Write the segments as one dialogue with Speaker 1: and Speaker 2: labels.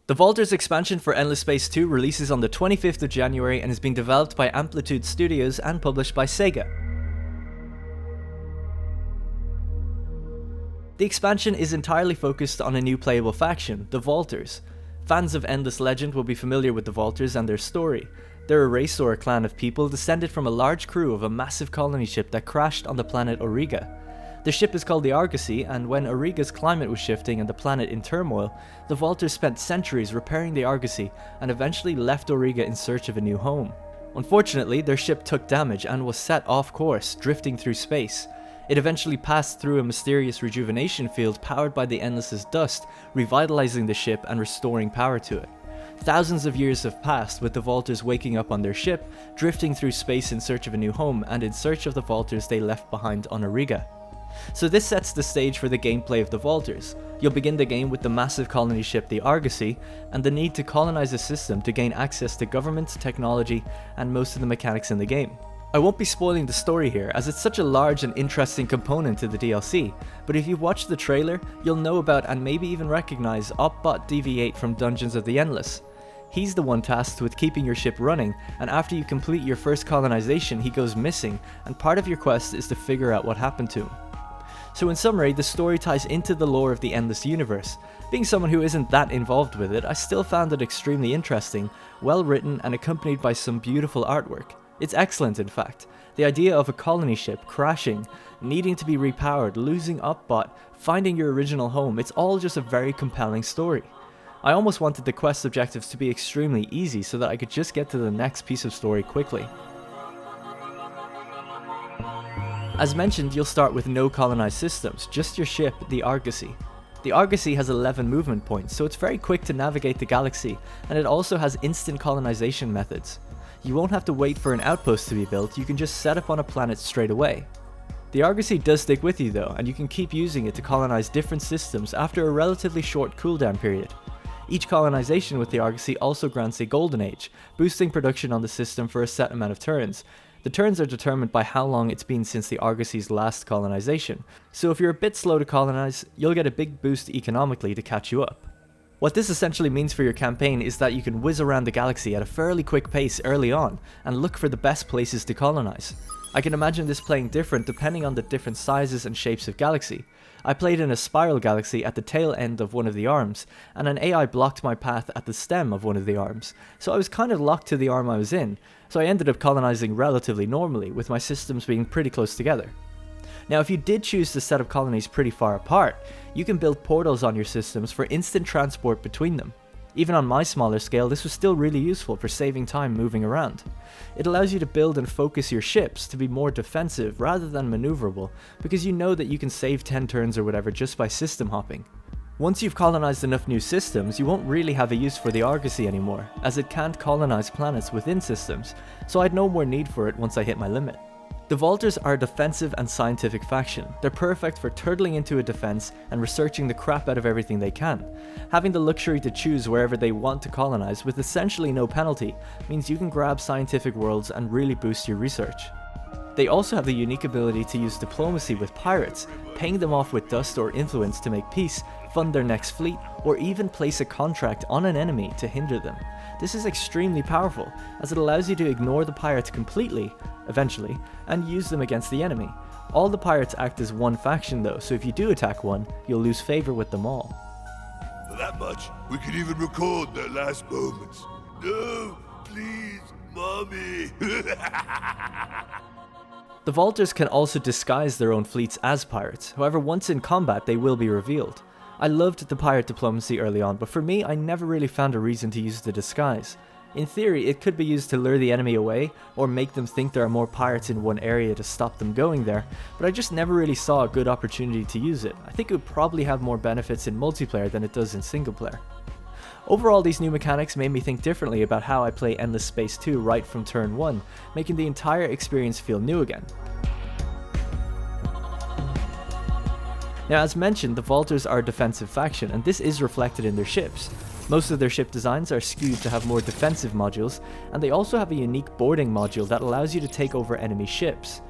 Speaker 1: The Vaulters expansion for Endless Space 2 releases on the 25th of January and is being developed by Amplitude Studios and published by Sega. The expansion is entirely focused on a new playable faction, the Vaulters. Fans of Endless Legend will be familiar with the Vaulters and their story. They're a race or a clan of people descended from a large crew of a massive colony ship that crashed on the planet Auriga. The ship is called the Argosy, and when Auriga's climate was shifting and the planet in turmoil, the Vaulters spent centuries repairing the Argosy and eventually left Auriga in search of a new home. Unfortunately, their ship took damage and was set off course, drifting through space. It eventually passed through a mysterious rejuvenation field powered by the Endless's dust, revitalizing the ship and restoring power to it. Thousands of years have passed, with the Vaulters waking up on their ship, drifting through space in search of a new home, and in search of the Vaulters they left behind on Auriga. So this sets the stage for the gameplay of the Vaulters. You'll begin the game with the massive colony ship the Argosy, and the need to colonize a system to gain access to government, technology, and most of the mechanics in the game. I won't be spoiling the story here, as it's such a large and interesting component to the DLC, but if you've watched the trailer, you'll know about and maybe even recognize Opbot DV8 from Dungeons of the Endless. He's the one tasked with keeping your ship running, and after you complete your first colonization he goes missing, and part of your quest is to figure out what happened to him. So in summary, the story ties into the lore of the Endless universe. Being someone who isn't that involved with it, I still found it extremely interesting, well written and accompanied by some beautiful artwork. It's excellent in fact. The idea of a colony ship crashing, needing to be repowered, losing Opbot, finding your original home, it's all just a very compelling story. I almost wanted the quest objectives to be extremely easy so that I could just get to the next piece of story quickly. As mentioned, you'll start with no colonized systems, just your ship, the Argosy. The Argosy has 11 movement points, so it's very quick to navigate the galaxy, and it also has instant colonization methods. You won't have to wait for an outpost to be built, you can just set up on a planet straight away. The Argosy does stick with you though, and you can keep using it to colonize different systems after a relatively short cooldown period. Each colonization with the Argosy also grants a golden age, boosting production on the system for a set amount of turns. The turns are determined by how long it's been since the Argosy's last colonization, so if you're a bit slow to colonize, you'll get a big boost economically to catch you up. What this essentially means for your campaign is that you can whiz around the galaxy at a fairly quick pace early on, and look for the best places to colonize. I can imagine this playing different depending on the different sizes and shapes of galaxy. I played in a spiral galaxy at the tail end of one of the arms, and an AI blocked my path at the stem of one of the arms, so I was kind of locked to the arm I was in, so I ended up colonizing relatively normally, with my systems being pretty close together. Now if you did choose to set up colonies pretty far apart, you can build portals on your systems for instant transport between them. Even on my smaller scale, this was still really useful for saving time moving around. It allows you to build and focus your ships to be more defensive rather than maneuverable, because you know that you can save 10 turns or whatever just by system hopping. Once you've colonized enough new systems, you won't really have a use for the Argosy anymore, as it can't colonize planets within systems, so I had no more need for it once I hit my limit. The Vaulters are a defensive and scientific faction. They're perfect for turtling into a defense and researching the crap out of everything they can. Having the luxury to choose wherever they want to colonize with essentially no penalty means you can grab scientific worlds and really boost your research. They also have the unique ability to use diplomacy with pirates, paying them off with dust or influence to make peace, fund their next fleet, or even place a contract on an enemy to hinder them. This is extremely powerful, as it allows you to ignore the pirates completely, eventually, and use them against the enemy. All the pirates act as one faction though, so if you do attack one, you'll lose favor with them all.
Speaker 2: For that much, we could even record their last moments. No, please, mommy.
Speaker 1: The Vaulters can also disguise their own fleets as pirates, however once in combat they will be revealed. I loved the pirate diplomacy early on, but for me I never really found a reason to use the disguise. In theory, it could be used to lure the enemy away, or make them think there are more pirates in one area to stop them going there, but I just never really saw a good opportunity to use it. I think it would probably have more benefits in multiplayer than it does in single player. Overall, these new mechanics made me think differently about how I play Endless Space 2 right from turn 1, making the entire experience feel new again. Now as mentioned, the Vaulters are a defensive faction, and this is reflected in their ships. Most of their ship designs are skewed to have more defensive modules, and they also have a unique boarding module that allows you to take over enemy ships.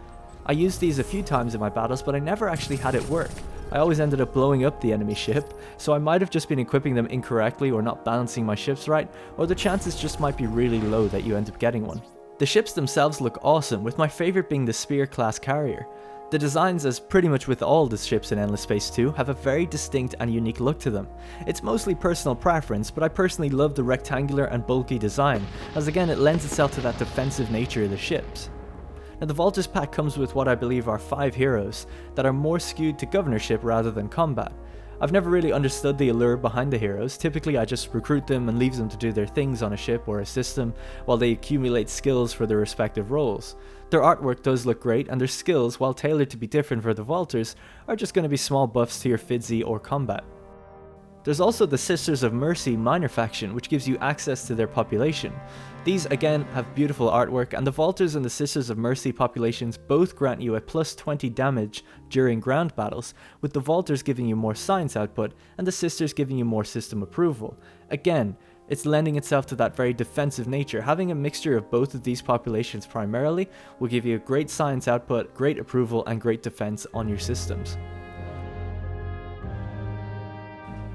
Speaker 1: I used these a few times in my battles, but I never actually had it work. I always ended up blowing up the enemy ship, so I might have just been equipping them incorrectly or not balancing my ships right, or the chances just might be really low that you end up getting one. The ships themselves look awesome, with my favourite being the Spear class carrier. The designs, as pretty much with all the ships in Endless Space 2, have a very distinct and unique look to them. It's mostly personal preference, but I personally love the rectangular and bulky design, as again it lends itself to that defensive nature of the ships. Now the Vaulters pack comes with what I believe are 5 heroes that are more skewed to governorship rather than combat. I've never really understood the allure behind the heroes. Typically I just recruit them and leave them to do their things on a ship or a system while they accumulate skills for their respective roles. Their artwork does look great, and their skills, while tailored to be different for the Vaulters, are just going to be small buffs to your Fidzy or combat. There's also the Sisters of Mercy minor faction, which gives you access to their population. These again have beautiful artwork, and the Vaulters and the Sisters of Mercy populations both grant you a plus 20 damage during ground battles, with the Vaulters giving you more science output and the Sisters giving you more system approval. Again, it's lending itself to that very defensive nature. Having a mixture of both of these populations primarily will give you great science output, great approval, and great defense on your systems.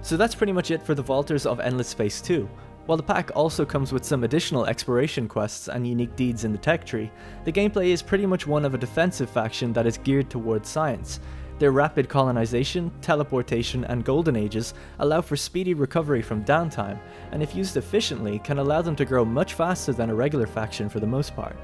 Speaker 1: So that's pretty much it for the Vaulters of Endless Space 2. While the pack also comes with some additional exploration quests and unique deeds in the tech tree, the gameplay is pretty much one of a defensive faction that is geared towards science. Their rapid colonization, teleportation, and golden ages allow for speedy recovery from downtime, and if used efficiently can allow them to grow much faster than a regular faction for the most part.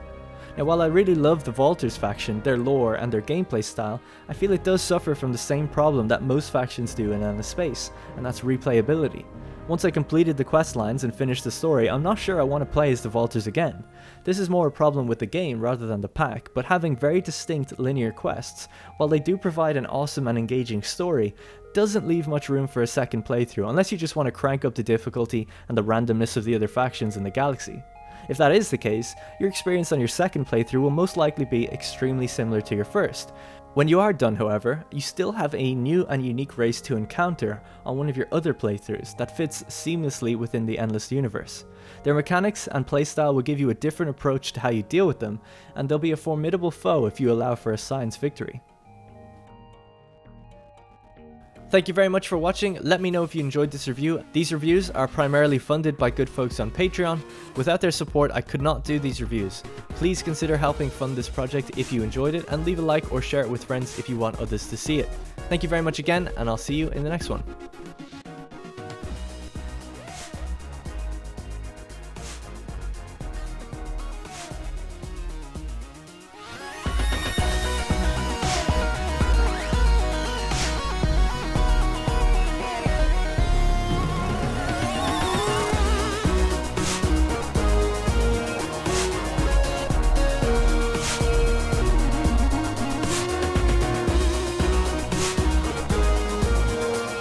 Speaker 1: Now while I really love the Vaulters faction, their lore, and their gameplay style, I feel it does suffer from the same problem that most factions do in Endless Space, and that's replayability. Once I completed the quest lines and finished the story, I'm not sure I want to play as the Vaulters again. This is more a problem with the game rather than the pack, but having very distinct linear quests, while they do provide an awesome and engaging story, doesn't leave much room for a second playthrough unless you just want to crank up the difficulty and the randomness of the other factions in the galaxy. If that is the case, your experience on your second playthrough will most likely be extremely similar to your first. When you are done, however, you still have a new and unique race to encounter on one of your other playthroughs that fits seamlessly within the Endless universe. Their mechanics and playstyle will give you a different approach to how you deal with them, and they'll be a formidable foe if you allow for a science victory. Thank you very much for watching. Let me know if you enjoyed this review. These reviews are primarily funded by good folks on Patreon. Without their support, I could not do these reviews. Please consider helping fund this project if you enjoyed it, and leave a like or share it with friends if you want others to see it. Thank you very much again, and I'll see you in the next one.